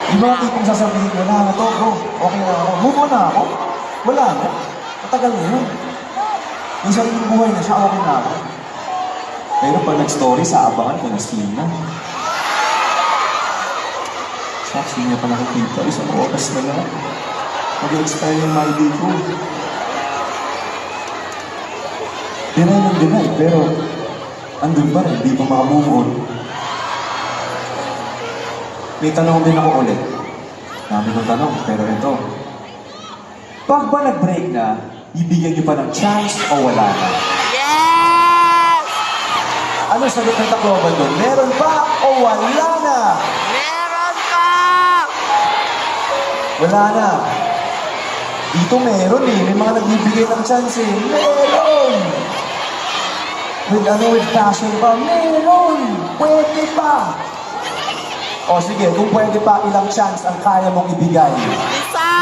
Yung mga tipong sasabihin, wala na to, bro. Okay na ako. Move on na ako. Wala na. Matagal na yun. Yung sariling buhay na siya, okay na ako. Pero pag nag-story, sa abangan ko na slim na. Shucks, hindi niya pa nakikita. Isang oras na lang. Mag-expire yung MyD ko. Deny ng deny, pero andun pa rin, di pa makamove on. May tanong din ako ulit. Dami kong tanong, pero ito. Pag ba nag-break na, ibigyan niyo pa ng chance o wala na? Yes! Ano sagot ng Tacloban doon? Meron pa o wala na? Meron pa! Wala na. Dito meron eh. May mga nagbibigay ng chance eh. Meron! With passion pa. Meron! Pwede pa! O sige, kung pwede pa, ilang chance ang kaya mong ibigay? Isa!